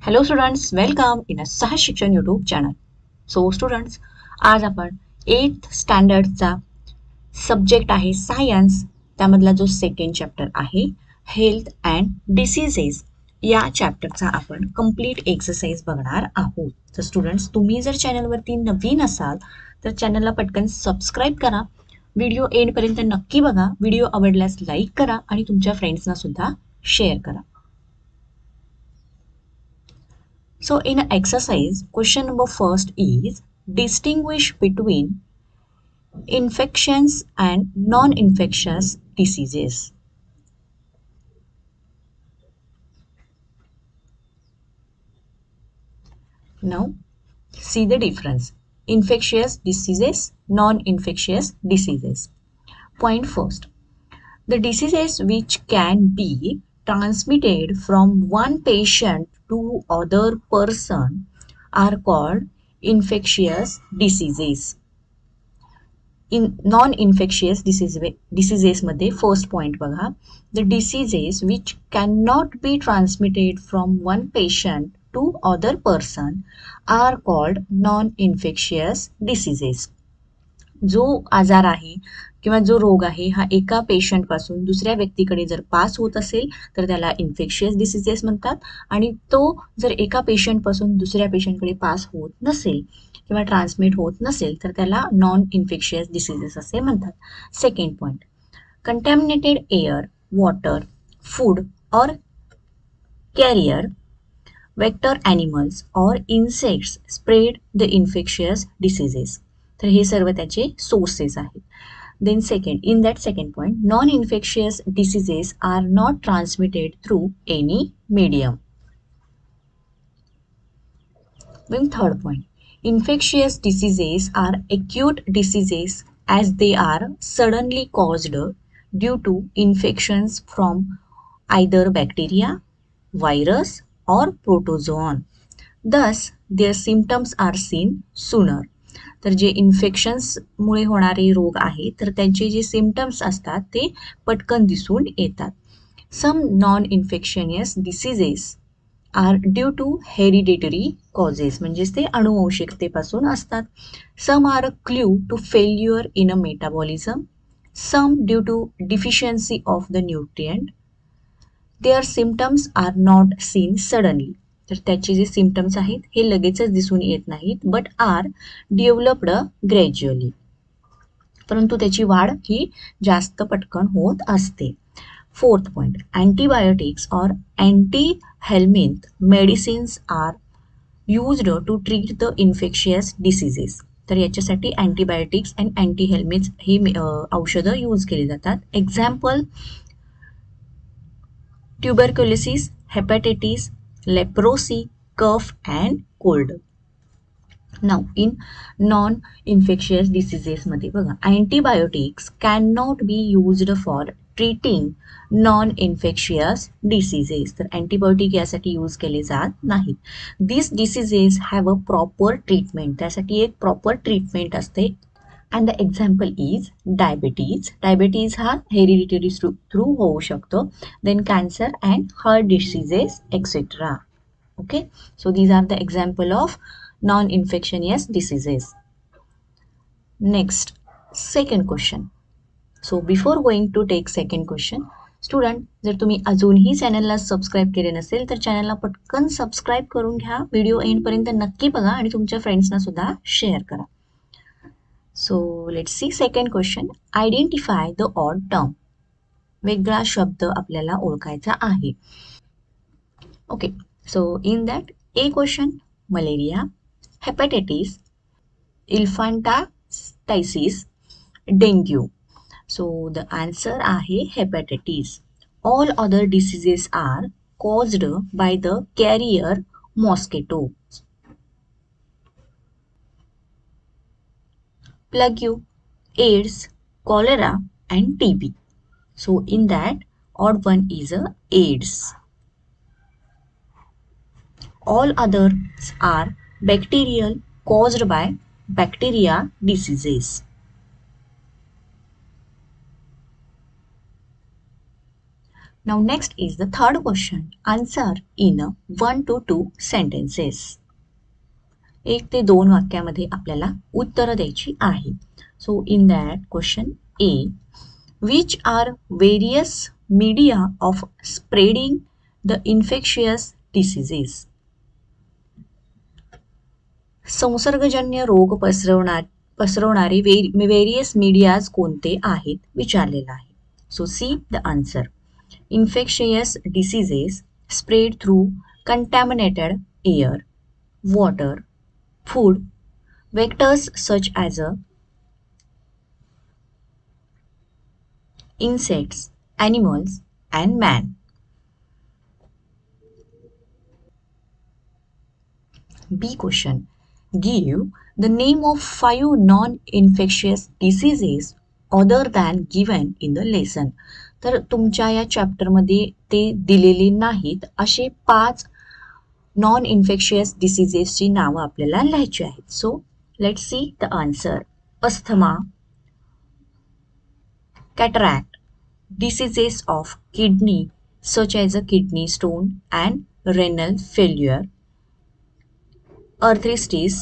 Hello students, welcome in अ सहज शिक्षण YouTube channel. So students, आज आपण 8th स्टँडर्डचा सब्जेक्ट आहे सायन्स, त्यामधला जो सेकंड चॅप्टर आहे हेल्थ अँड डिसीजेस, या चॅप्टरचा आपण कंप्लीट एक्सरसाइज बघणार आहोत. तर स्टुडंट्स, तुम्ही जर चॅनलवरती नवीन असाल तर चॅनलला पटकन सबस्क्राईब करा. व्हिडिओ एंडपर्यंत नक्की बघा. व्हिडिओ आवडल्यास लाईक करा आणि तुमच्या फ्रेंड्सना सुद्धा शेअर करा. So in exercise, question number first is distinguish between infections and non-infectious diseases. Now, see the difference. Infectious diseases, non-infectious diseases. Point first. The diseases which can be transmitted from one patient to other person are called infectious diseases. In non-infectious diseases मध्ये first point बघा. The diseases which can not be transmitted from one patient to other person are called non infectious diseases. जो आजार आहे किंवा जो रोग आहे हा एका पेशंटपासून दुसऱ्या व्यक्तीकडे जर पास होत असेल तर त्याला इन्फेक्शियस डिसीजेस म्हणतात, आणि तो जर एका पेशंटपासून दुसऱ्या पेशंटकडे पास होत नसेल किंवा ट्रान्समिट होत नसेल तर त्याला नॉन इन्फेक्शियस डिसीजेस असे म्हणतात. Second point, contaminated air, water, food और कॅरियर, वेक्टर ॲनिमल्स और insects spread the infectious diseases. तर हे सर्व त्याचे सोर्सेस आहेत. Then second, in that second point, non infectious diseases are not transmitted through any medium. Then third point, infectious diseases are acute diseases as they are suddenly caused due to infections from either bacteria, virus or protozoan. Thus, their symptoms are seen sooner. तर जे इन्फेक्शन्समुळे होणारे रोग आहे तर त्यांचे जे symptoms असतात ते पटकन दिसून येतात. Some non infectious diseases are due to hereditary causes, म्हणजेच ते अनुवंशिकतेपासून असतात. Some are clue to failure in a metabolism, some due to deficiency of the nutrient. Their symptoms are not seen suddenly. तर त्याचे जे सिम्पटम्स आहेत हे लगेचच दिसून येत नाहीत, बट आर डेव्हलप्ड ग्रॅज्युअली, परंतु त्याची वाढ ही जास्त पटकन होत असते. फोर्थ पॉइंट, अँटीबायोटिक्स और antihelminth medicines are used to treat the infectious diseases. तर याच्यासाठी अँटीबायोटिक्स अँड अँटीहेल्मिंथ ही औषधं यूज केली जातात. Example, tuberculosis, hepatitis, leprosy, cough and cold. Now in non infectious डिसीजेसमध्ये बघा, antibiotics can not be used for treating non infectious diseases. तर antibiotic यासाठी use केले जात नाहीत. This diseases have a proper treatment, त्यासाठी एक प्रॉपर ट्रीटमेंट असते. And the example is diabetes. Diabetes हा हेरिडिटरी थ्रू होऊ शकतो. Then cancer and heart diseases etcetera. Okay, so these are the example of non-infectious diseases. Next, second question. So before going to take second question, student, जर तुम्ही अजूनही चॅनलला subscribe केले नसेल तर चॅनलला पटकन सबस्क्राईब करून घ्या. व्हिडिओ एंडपर्यंत नक्की बघा आणि तुमच्या फ्रेंड्सना सुद्धा शेअर करा. So let's see second question. Identify the odd term. वेगळा शब्द आपल्याला ओळखायचा आहे. Okay, so in that, A question, malaria, hepatitis, elephantiasis, dengue. So the answer आहे hepatitis. All other diseases are caused by the carrier mosquito. Plague, AIDS, cholera and TB. So in that, odd one is a AIDS. All others are bacterial, caused by bacteria diseases. Now next is the third question. Answer in 1 to 2 sentences. 1 ते 2 वाक्यामध्ये आपल्याला उत्तर द्यायची आहे. So in that question A, which are various media of spreading the infectious diseases? संसर्गजन्य रोग पसरवणारे various medias कोणते आहेत विचारलेलं आहे. So see the answer. Infectious diseases spread through contaminated air, water, food, vectors such as insects, animals, and man. B question. Give the name of 5 non-infectious diseases other than given in the lesson. तर तुमच्या या चॅप्टरमध्ये ते दिलेले नाहीत असे 5 non infectious डिसीजेसची नावं आपल्याला लिहायची आहेत. So let's see the answer. Asthma, cataract, diseases of kidney such as a kidney stone and renal failure, arthritis,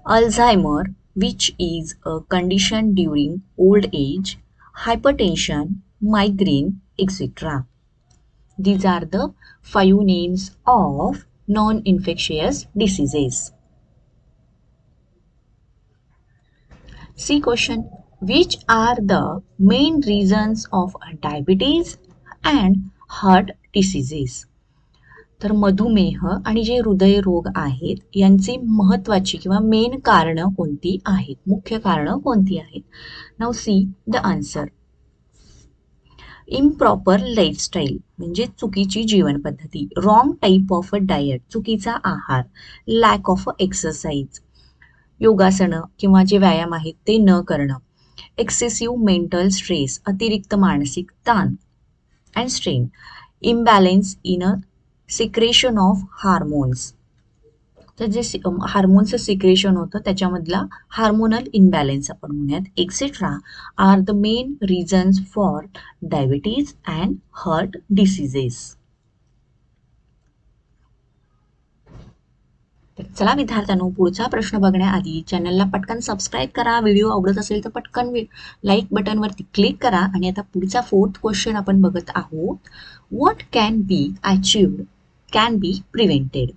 Alzheimer, which is a condition during old age, hypertension, migraine, etc. These are the 5 names of non-infectious diseases. C question. Which are the main reasons of diabetes and heart diseases? तर मधुमेह आणि जे हृदयरोग आहेत यांची महत्त्वाची किंवा main कारणं कोणती आहेत, मुख्य कारणं कोणती आहेत? Now see the answer. Improper lifestyle म्हणजे चुकीची जीवन पद्धती, wrong type of a diet चुकीचा आहार, लॅक ऑफ एक्सरसाइज योगासनं किंवा जे व्यायाम आहेत ते न करणं, एक्सेसिव्ह मेंटल स्ट्रेस अतिरिक्त मानसिक ताण and strain, imbalance in a secretion of hormones. तर जे हार्मोन्सचं सिक्रेशन होतं त्याच्यामधला हार्मोनल इम्बॅलेन्स आपण म्हणूयात, etcetera are the main reasons for diabetes and heart diseases. चला विद्यार्थ्यांनो, पुढचा प्रश्न बघण्याआधी चॅनलला पटकन सबस्क्राईब करा. व्हिडिओ आवडत असेल तर पटकन लाईक बटनवरती क्लिक करा. आणि आता पुढचा 4th क्वेश्चन आपण बघत आहोत. What can be अचिव्ड can be prevented?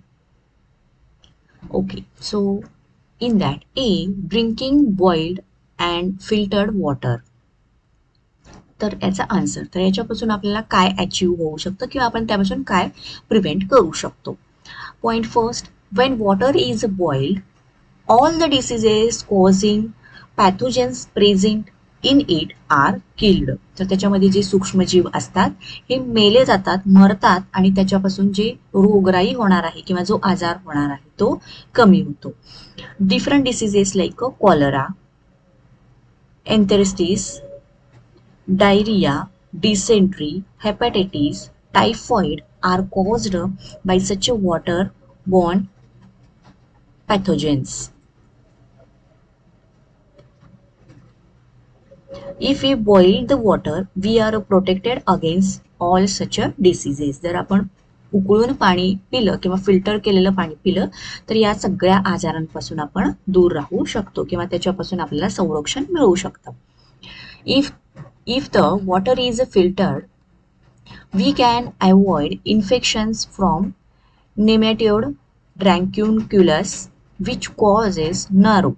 Okay, so in that A, drinking boiled and filtered water. तर याचा आन्सर, तर याच्यापासून आपल्याला काय अचीव होऊ शकतं किंवा आपण त्यापासून काय प्रिव्हेंट करू शकतो. Point first. When water is boiled, all the diseases causing pathogens present in it are killed. तर त्याच्यामध्ये जे सूक्ष्मजीव असतात हे मेले जातात, मरतात आणि त्याच्यापासून जे रोगराई होणार आहे किंवा जो आजार होणार आहे तो कमी होतो. Different diseases like cholera, enteritis, diarrhoea, dysentery, hepatitis, typhoid are caused by such a water-borne pathogens. If we boil the water, we are protected against all such diseases. जर आपण उकळून पाणी पिलं किंवा फिल्टर केलेलं पाणी पिलं तर या सगळ्या आजारांपासून आपण दूर राहू शकतो किंवा त्याच्यापासून आपल्याला संरक्षण मिळू शकतं. If the water is filtered, we can avoid infections from nematode Dracunculus, which causes naro.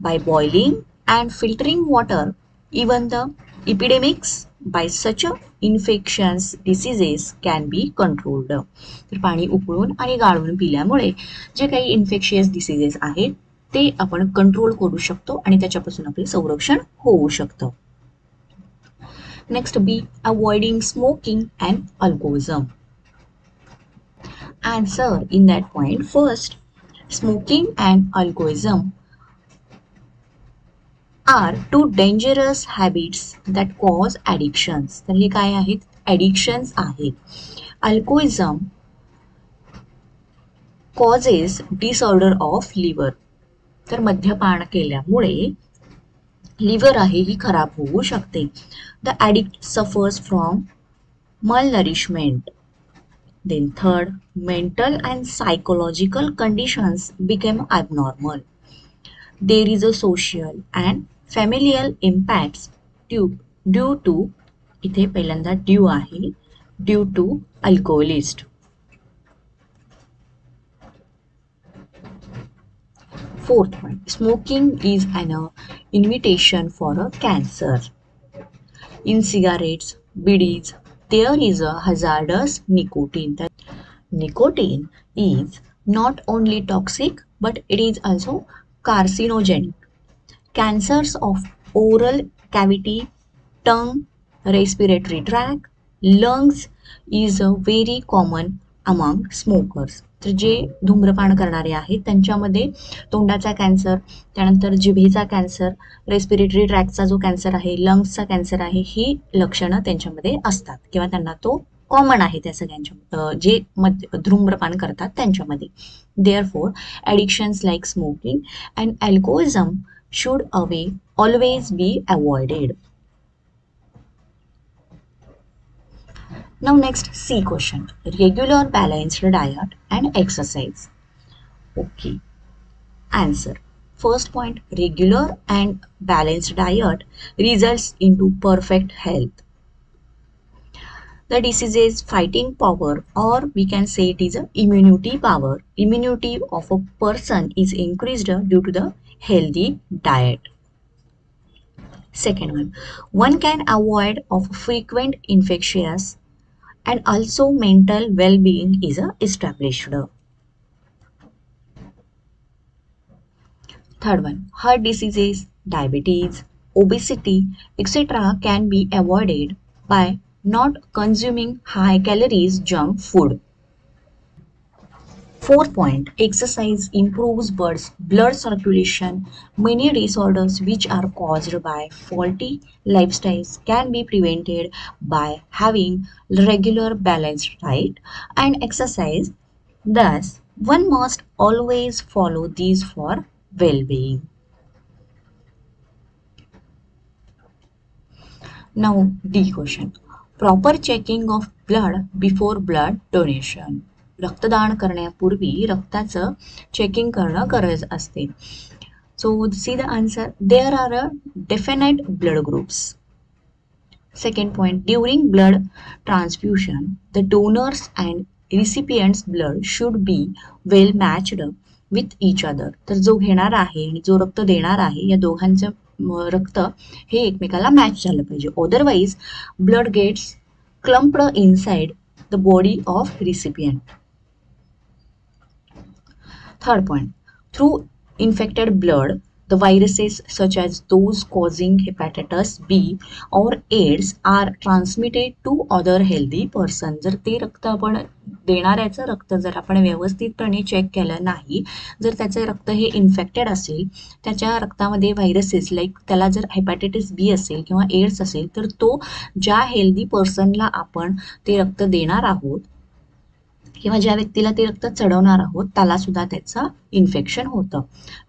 By boiling and filtering water, even the epidemics by such infectious diseases can be controlled. तर पाणी उकळून आणि गाळून पिल्यामुळे जे काही इन्फेक्शियस डिसीजेस आहेत ते आपण कंट्रोल करू शकतो आणि त्याच्यापासून आपले संरक्षण होऊ शकतं. Next B, avoiding smoking and alcoholism. Answer in that point. First, smoking and alcoholism are two dangerous habits that cause addictions. तर हे काय आहेत? Addictions आहेत. Alcoholism causes disorder of liver. तर मद्यपान केल्यामुळे लिव्हर आहे ही खराब होऊ शकते. The addict suffers from malnourishment. Then third, mental and psychological conditions became abnormal. There is a social and familial impacts due to इथे पहिल्यांदा ड्यू आहे due to alcoholist. Fourth one, smoking is an invitation for a cancer. In cigarettes, biddies, there is a hazardous nicotine. That nicotine is not only toxic but it is also carcinogenic. Cancers of oral cavity, tongue, respiratory tract, lungs is very common among smokers. तर जे धूम्रपान करणारे आहेत त्यांच्यामध्ये तोंडाचा cancer, त्यानंतर जिभेचा cancer, respiratory ट्रॅकचा जो cancer आहे, लंग्सचा cancer आहे, ही लक्षणं त्यांच्यामध्ये असतात किंवा त्यांना तो कॉमन आहे त्या सगळ्यांच्या जे धूम्रपान करतात त्यांच्यामध्ये. Therefore addictions like smoking and alcoholism should always be avoided. Now next C question. Regular balanced diet and exercise. Okay. Answer. First point, regular and balanced diet results into perfect health. The diseases fighting power, or we can say it is a immunity power. Immunity of a person is increased due to the healthy diet. Second one can avoid of frequent infectious and also mental well-being is established. Third one, heart diseases, diabetes, obesity, etc. can be avoided by not consuming high calories junk food. Fourth point, exercise improves blood circulation. Many disorders which are caused by faulty lifestyles can be prevented by having regular balanced diet and exercise. Thus, one must always follow these for well-being. Now, D question. Proper checking of blood before blood donation. रक्तदान करण्यापूर्वी रक्ताचं checking करणं गरज असते. So see the answer. There are a definite blood groups. Second point, during blood transfusion the donors and recipients blood should be well matched with each other. तर जो घेणार आहे आणि जो रक्त देणार आहे या दोघांचं रक्त हे एकमेकाला मॅच झालं पाहिजे. Otherwise blood gets clumped inside the body of recipient. Third point, through infected blood, the viruses such as those causing hepatitis B or AIDS are transmitted to other healthy person. जर ते रक्त आपण देणाऱ्याचं रक्त जर आपण व्यवस्थितपणे चेक केलं नाही, जर त्याचे रक्त हे इन्फेक्टेड असेल, त्याच्या रक्तामध्ये व्हायरसेस लाईक त्याला जर हेपॅटायटिस बी असेल किंवा एड्स असेल, तर तो ज्या हेल्दी पर्सनला आपण ते रक्त देणार आहोत किंवा ज्या व्यक्तीला ते रक्त चढवणार आहोत त्याला सुद्धा त्याचं इन्फेक्शन होतं.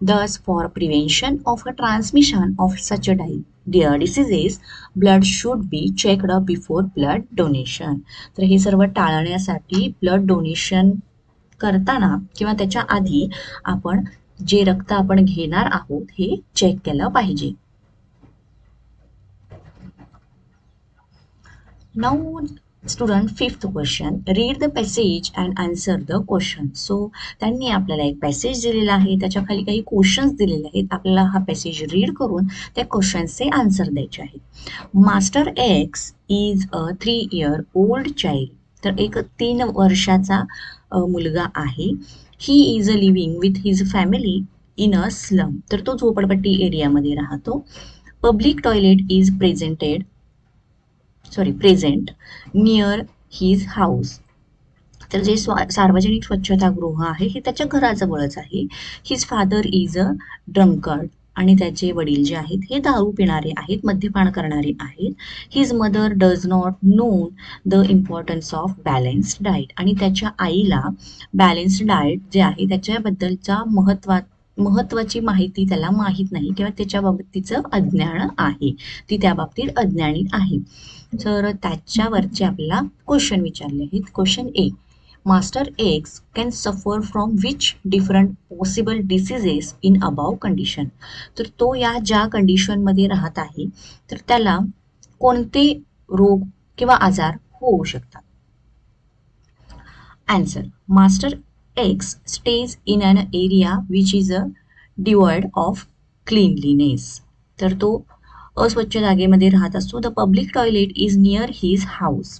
दस for prevention of a transmission of such a diseases blood should be checked before blood donation. तर हे सर्व टाळण्यासाठी ब्लड डोनेशन करताना किंवा त्याच्या आधी आपण जे रक्त आपण घेणार आहोत हे चेक केलं पाहिजे. Now student, fifth question, read the passage and answer the question. So त्यांनी आपल्याला एक पॅसेज दिलेला आहे, त्याच्या खाली काही क्वेश्चन्स दिलेले आहेत. आपल्याला हा पॅसेज रीड करून त्या क्वेश्चन्सचे आन्सर द्यायचे आहेत. Master x is a 3 year old child. तर एक 3 वर्षाचा मुलगा आहे. He is a living with his family in a slum. तर तो झोपडपट्टी एरियामध्ये राहतो. Public toilet is present near his house. तर जे सार्वजनिक स्वच्छतागृह आहे हे त्याच्या घराजवळच आहे. His father is a drunkard. आणि त्याचे वडील जे आहेत हे दारू पिणारे आहेत, मद्यपान करणारे आहेत. His mother does not know the importance of balanced diet. आणि त्याच्या आईला बॅलन्स्ड डाएट जे आहे त्याच्याबद्दलचा महत्त्वाची माहिती त्याला माहीत नाही किंवा त्याच्या बाबतीचं अज्ञान आहे, ती त्या बाबतीत अज्ञानी आहे. तर त्याच्यावरचे आपल्याला क्वेश्चन विचारले आहेत. Question A, master x can suffer from which different possible diseases in above condition. तर तो या ज्या कंडिशनमध्ये राहत आहे तर त्याला कोणते रोग किंवा आजार होऊ शकतात. Answer, master X stays in an area which is a devoid of cleanliness. तर तो अस्वच्छ जागेमध्ये राहत असतो. The public toilet is near his house.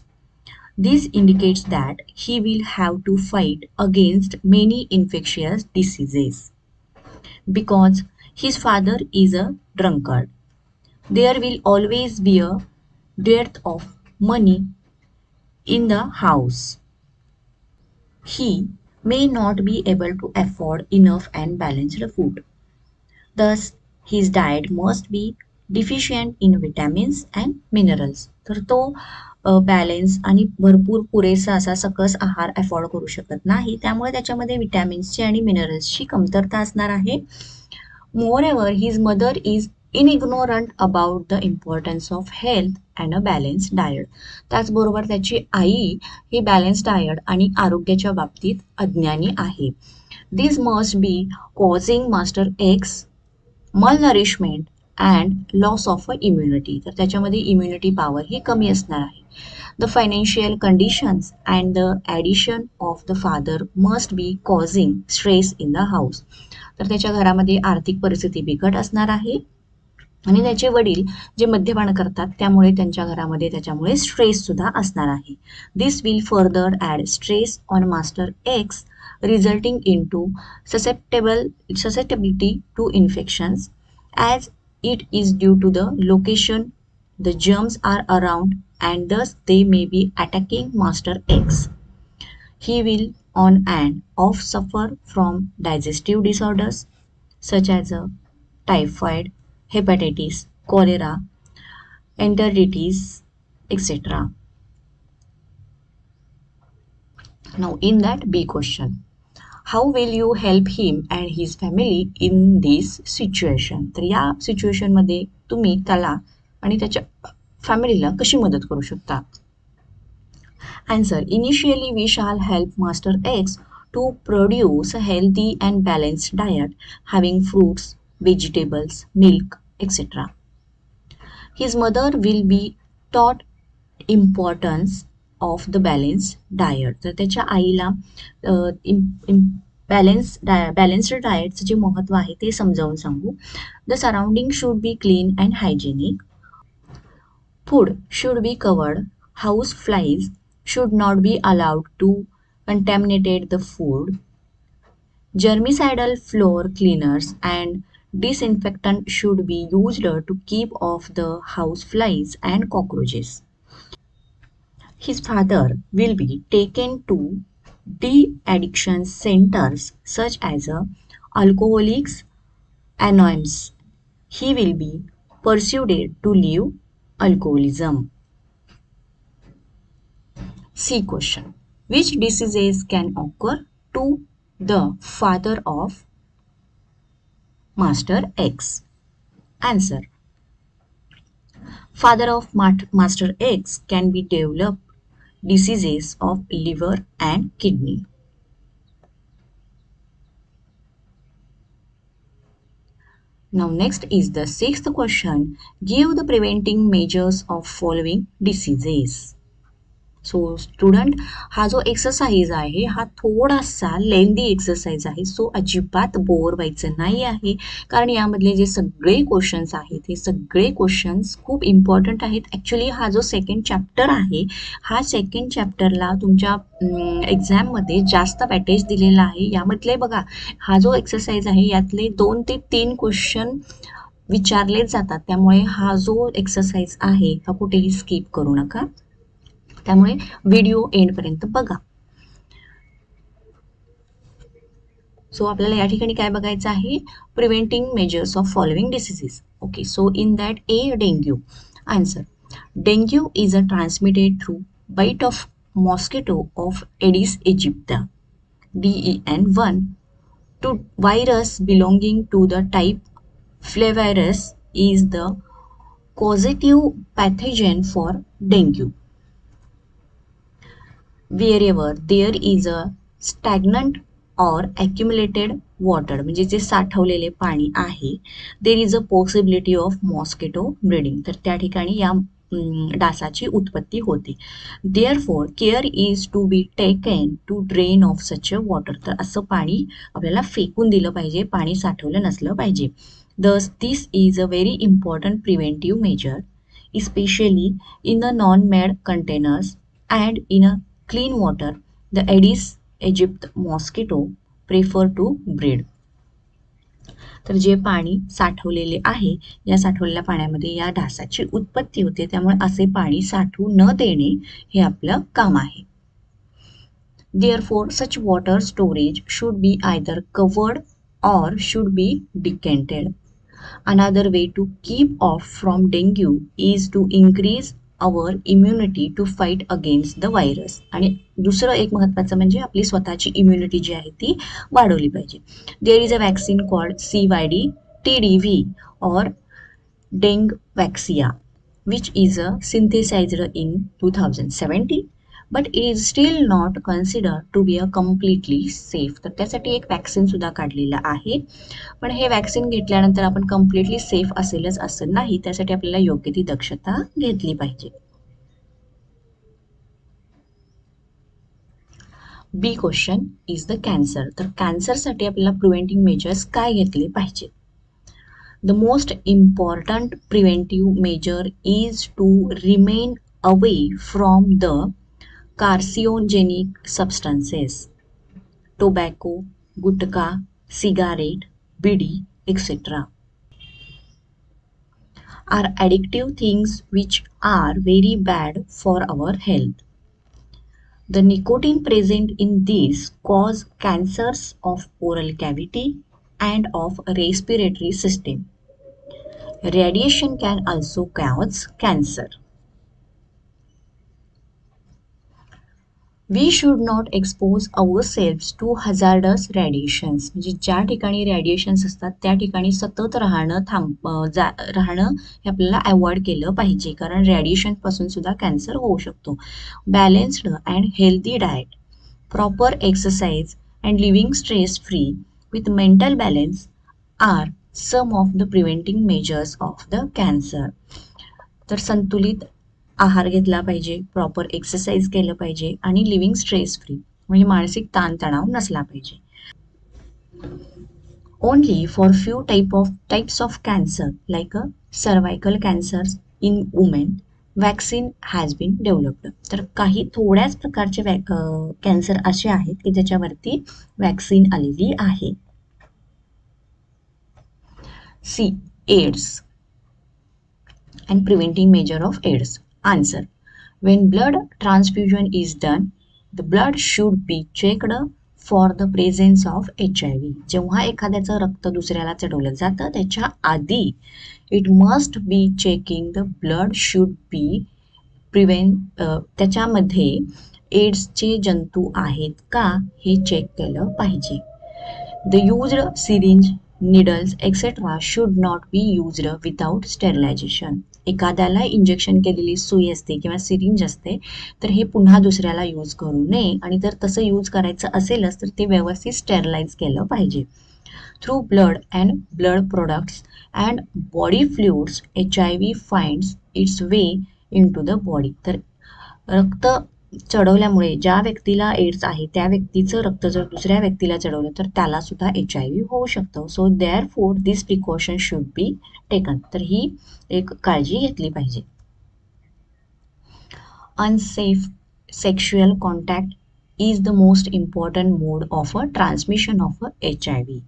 This indicates that he will have to fight against many infectious diseases because his father is a drunkard. There will always be a dearth of money in the house. He may not be able to afford enough and balanced food. Thus, his diet must be deficient in vitamins and minerals. तर तो balance आणि भरपूर पुरेसा असा सकस आहार afford करू शकत नाही, त्यामुळे त्याच्यामध्ये विटॅमिन्सची आणि मिनरल्सची कमतरता असणार आहे. Moreover his mother is in ignorant about the importance of health and a balance diet. त्याचबरोबर त्याची आई ही बॅलन्स डायट आणि आरोग्याच्या बाबतीत अज्ञानी आहे. This must be causing master X malnourishment and loss of immunity. तर त्याच्यामध्ये इम्युनिटी पॉवर ही कमी असणार आहे. The financial conditions and the addition of the father must be causing stress in the house. तर त्याच्या घरामध्ये आर्थिक परिस्थिती बिकट असणार आहे आणि त्याचे वडील जे मद्यपान करतात त्यामुळे त्यांच्या घरामध्ये त्याच्यामुळे स्ट्रेस सुद्धा असणार आहे. This will further add stress on master X resulting into susceptibility to infections as it is due to the location the germs are around and thus they may be attacking master X. He will on and off suffer from digestive disorders such as typhoid, hepatitis, cholera, enteritis, etc. Now in that B question, how will you help him and his family in this situation. तर या सिच्युएशनमध्ये तुम्ही त्याला आणि त्याच्या फॅमिलीला कशी मदत करू शकता. Answer, initially we shall help master X to produce a healthy and balanced diet having fruits, vegetables, milk etcetera. His mother will be taught importance of the balance diet. तर त्याच्या आईला बॅलन्स्ड डायटचं जे महत्त्व आहे ते समजावून सांगू. The surrounding should be clean and hygienic. Food should be covered. House flies should not be allowed to contaminated the food. Germicidal floor cleaners and disinfectant should be used to keep off the house flies and cockroaches. His father will be taken to de-addiction centers such as Alcoholics Anonymous. He will be persuaded to leave alcoholism. C question. Which diseases can occur to the father of Master X? Answer. Father of Master X can be developed diseases of liver and kidney. Now next is the sixth question. Give the preventing measures of following diseases. So student, हा जो exercise आहे हा थोडासा लेंदी exercise आहे. So अजिबात bore व्हायचं नाही आहे, कारण यामधले जे सगळे क्वेश्चन्स आहेत हे सगळे क्वेश्चन्स खूप इम्पॉर्टंट आहेत. ॲक्च्युली हा जो सेकंड चॅप्टर आहे हा सेकंड चॅप्टरला तुमच्या एक्झाममध्ये जास्त पॅटेज दिलेला आहे. यामधले बघा, हा जो एक्सरसाइज आहे यातले 2 ते 3 क्वेश्चन विचारले जातात. त्यामुळे हा जो एक्सरसाइज आहे हा कुठेही स्किप करू नका. त्यामुळे व्हिडिओ एंडपर्यंत बघा. सो आपल्याला या ठिकाणी काय बघायचं आहे, preventing measures of following diseases. Okay, so in that A, dengue. Answer, dengue is a transmitted through bite of mosquito of Aedes aegypti DEN1 to virus belonging to the type Flavirus is the causative pathogen for dengue. Wherever there is a stagnant or accumulated water, म्हणजे जे साठवलेले पाणी आहे, there is a possibility of mosquito breeding. तर त्या ठिकाणी या डासाची उत्पत्ती होते. Therefore, care is to be taken to drain off such a water. तर असं पाणी आपल्याला फेकून दिलं पाहिजे, पाणी साठवलं नसलं पाहिजे. Thus, this is a very important preventive measure, especially in the non-made containers and in a clean water. The Aedes aegypti mosquito prefer to breed. तर जे पाणी साठवलेले आहे, या साठवलेल्या पाण्यामध्ये या डासाची उत्पत्ती होते, त्यामुळे असे पाणी साठवू न देणे हे आपलं काम आहे. Therefore, such water storage should be either covered or should be decanted. Another way to keep off from dengue is to increase our immunity to fight against the virus. आणि दुसरं एक महत्त्वाचं म्हणजे आपली स्वतःची इम्युनिटी जी आहे ती वाढवली पाहिजे. There is a vaccine called CYD TDV or Dengvaxia, which is synthesized in 2017. But it is still not consider to be a completely safe. तर त्यासाठी एक वॅक्सिन सुद्धा काढलेलं आहे, पण हे वॅक्सिन घेतल्यानंतर आपण कम्प्लिटली सेफ असेलच असं नाही, त्यासाठी आपल्याला योग्य ती दक्षता घेतली पाहिजे. B question is the cancer. तर कॅन्सरसाठी आपल्याला प्रिव्हेंटिव्ह मेजर्स काय घेतले पाहिजे? The most important preventive measure is to remain away from the carcinogenic substances, tobacco, gutka, cigarette, bidi, etc. are addictive things which are very bad for our health. The nicotine present in these cause cancers of oral cavity and of respiratory system. Radiation can also cause cancer. We should not expose ourselves to hazardous radiations. म्हणजे ज्या ठिकाणी radiations असतात त्या ठिकाणी सतत राहणं हे आपल्याला अवॉइड केलं पाहिजे, कारण रेडिएशनपासून सुद्धा कॅन्सर होऊ शकतो. Balanced and healthy diet, proper exercise and living stress free with mental balance are some of the preventing measures of the cancer. तर संतुलित आहार घेतला पाहिजे, प्रॉपर एक्सरसाइज केलं पाहिजे आणि लिव्हिंग स्ट्रेस फ्री म्हणजे मानसिक ताणतणाव नसला पाहिजे. Only for few types of cancer like a cervical cancer in women vaccine has been developed. तर काही थोड्याच प्रकारचे कॅन्सर असे आहेत की ज्याच्यावरती वॅक्सिन आलेली आहे. C, AIDS and preventing measure of AIDS. Answer. When blood transfusion is done, the blood should be checked for the presence of HIV. जेव्हा एखाद्याचं रक्त दुसऱ्याला चढवलं जातं त्याच्या आधी it must be checking the blood should be त्याच्यामध्ये एड्सचे जंतू आहेत का हे चेक केलं पाहिजे. The used syringe, needles, etc. should not be used without sterilization. एखाद्याला इंजेक्शन केलेली सुई असते किंवा सिरिंज असते तर हे पुन्हा दुसऱ्याला यूज करू नये, आणि जर तसं यूज करायचं असेलच तर ते व्यवस्थित स्टेरिलाइज केलं पाहिजे. Through blood and blood products and body fluids HIV finds its way in to the body. तर रक्त चढवल्यामुळे ज्या व्यक्तीला एड्स आहे त्या व्यक्तीचं रक्त जर दुसऱ्या व्यक्तीला चढवलं तर त्याला सुद्धा HIV होऊ शकतं. So therefore this precaution should be taken. तर ही एक काळजी घेतली पाहिजे. Unsafe sexual contact is the most important mode of a transmission of HIV.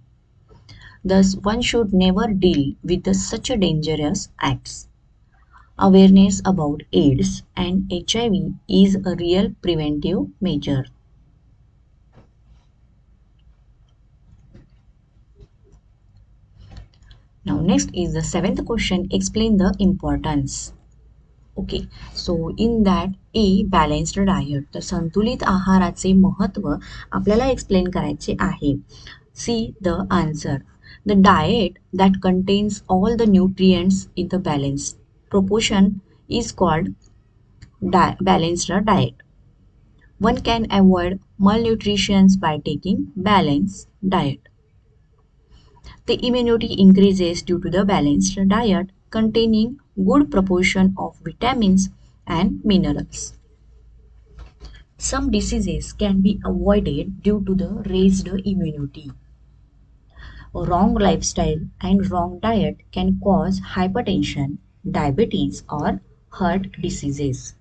Thus, one should never deal with such dangerous acts. Awareness about AIDS and HIV is a real preventive measure. Now next is the seventh question. Explain the importance. Okay, so in that A, balanced diet. तर संतुलित आहाराचे महत्त्व आपल्याला explain करायचे आहे. See the answer. The diet that contains all the nutrients in the balance proportion is called balanced diet. One can avoid malnutrition by taking balanced diet. The immunity increases due to the balanced diet containing good proportion of vitamins and minerals. Some diseases can be avoided due to the raised immunity. Wrong lifestyle and wrong diet can cause hypertension, diabetes, or heart diseases.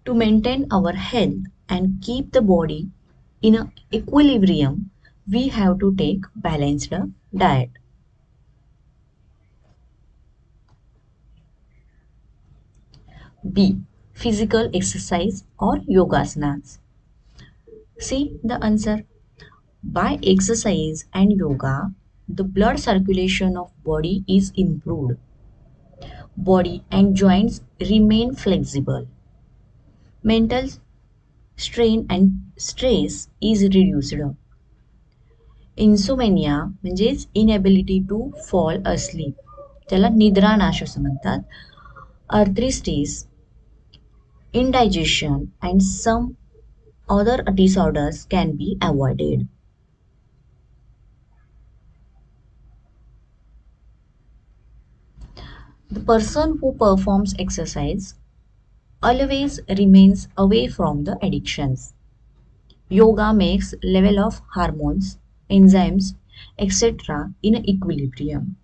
To maintain our health and keep the body in a equilibrium, we have to take balanced diet. B. Physical exercise or yogasanas. See the answer. By exercise and yoga, the blood circulation of body is improved. Body and joints remain flexible. Mental strain and stress is reduced. Insomnia म्हणजेच inability to fall asleep त्याला निद्रानाश असं म्हणतात. आर्थ्रिटिस, indigestion, and some other disorders can be avoided. The person who performs exercise always remains away from the addictions. Yoga makes level of hormones, enzymes, etc. in equilibrium.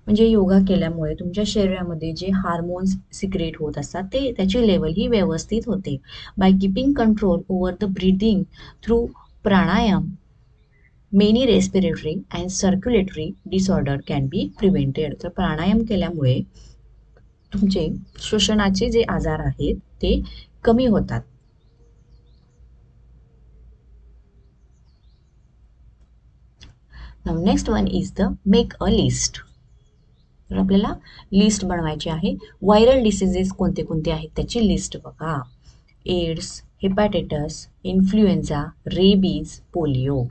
म्हणजे योगा केल्यामुळे तुमच्या शरीरामध्ये जे hormones secret होत असतात ते त्याची लेवल ही व्यवस्थित होते. By keeping control over the breathing through pranayama many respiratory and circulatory disorder can be prevented. तर प्राणायाम केल्यामुळे तुमचे श्वसनाचे जे आजार आहेत ते कमी होतात. Now next one is the make a list. तर आपल्याला लिस्ट बनवायची आहे. व्हायरल डिसीजेस कोणते कोणते आहेत त्याची लिस्ट बघा. AIDS, hepatitis, influenza, rabies, polio.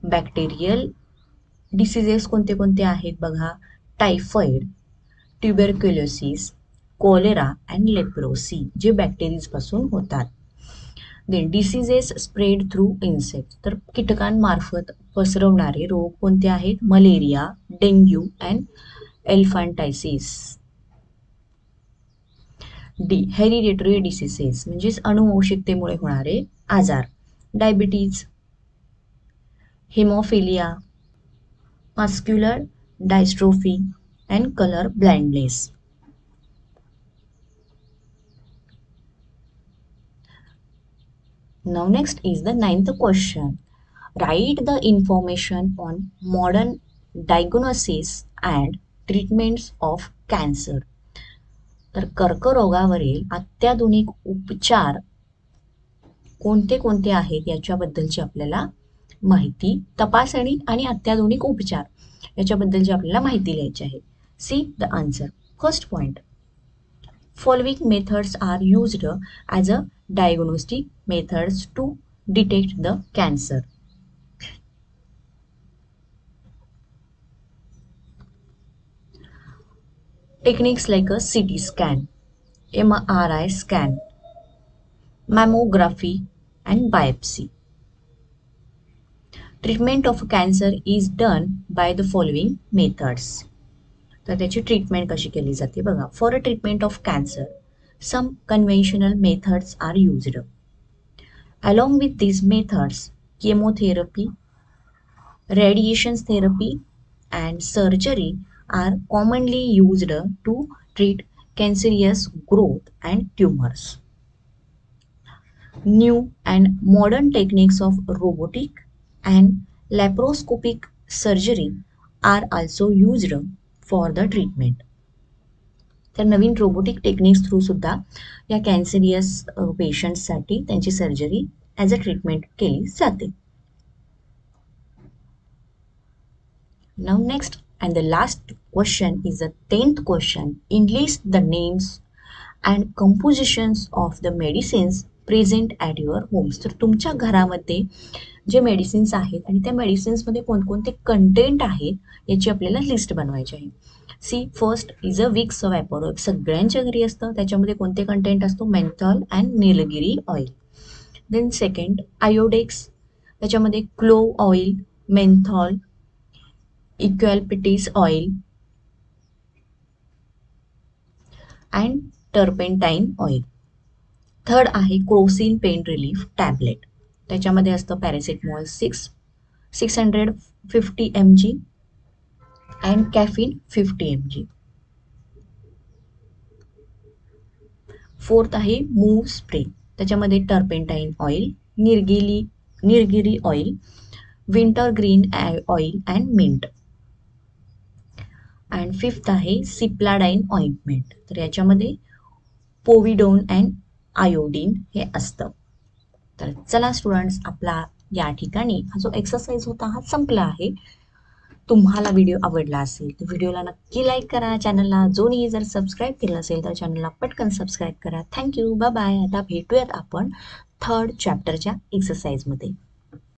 Bacterial diseases कोणते कोणते आहेत बघा. Typhoid, tuberculosis, cholera and leprosy जे बॅक्टेरियापासून होतात. Then diseases spread through insect तर कीटकांमार्फत पसरवणारे रोग कोणते आहेत. Malaria, dengue and elephantiasis. D hereditary diseases म्हणजेच अनुवंशिकतेमुळे होणारे आजार. Diabetes, haemophilia, muscular dystrophy and colour blindness. Now next is the 9th question. Write the information on modern diagnosis and treatments of cancer. तर कर्करोगावरील अत्याधुनिक उपचार कोणते कोणते आहेत याच्याबद्दलची आपल्याला माहिती, तपासणी आणि अत्याधुनिक उपचार याच्याबद्दलची आपल्याला माहिती लिहायची आहे. C the answer. First point. Following methods are used as a diagnostic methods to detect the cancer. Techniques like a CT scan, MRI scan, mammography and biopsy. Treatment of cancer is done by the following methods. तर त्याची treatment कशी केली जाते बघा. For a treatment of cancer some conventional methods are used. Along with these methods, chemotherapy, radiation therapy and surgery are commonly used to treat cancerous growth and tumors. New and modern techniques of robotic and laparoscopic surgery are also used for the treatment. तर नवीन robotic techniques through सुद्धा या कॅन्सरियस पेशंट्ससाठी त्यांची surgery as a treatment केली जाते. Now next and the last question is the 10th question. Enlist the names and compositions of the medicines present at your homes. तर तुमच्या घरामध्ये जे मेडिसिन्स आहेत आणि त्या मेडिसिन्समध्ये कोणकोणते कंटेंट आहेत याची आपल्याला लिस्ट बनवायची आहे. See first is a Vicks vapour, सगळ्यांच्या घरी असतं. त्याच्यामध्ये कोणते कंटेंट असतो? मेंथॉल अँड निलगिरी ऑइल. देन सेकंड आयोडेक्स, त्याच्यामध्ये clove oil, menthol, eucalyptus oil and turpentine oil. Third आहे क्रोसिन पेन रिलीफ टॅबलेट. त्याच्यामध्ये असतं paracetamol 650 mg and caffeine 50 mg. Fourth आहे मूव स्प्रे. त्याच्यामध्ये टर्पेंटाईन ऑइल, निरगिरी oil, wintergreen oil and mint. And fifth आहे Cipladine ointment. तर याच्यामध्ये povidone and iodine हे असतं. तर चला स्टुडंट्स, आपला या ठिकाणी हा जो एक्सरसाइज होता हा संपला आहे. तुम्हाला व्हिडिओ आवडला असेल तर व्हिडिओला नक्की लाईक करा. चॅनलला जोनी जर सबस्क्राईब केलं असेल तर चॅनलला पटकन सबस्क्राईब करा. Thank you, bye bye. आता भेटूयात आपण थर्ड चॅप्टरच्या एक्सरसाइजमध्ये.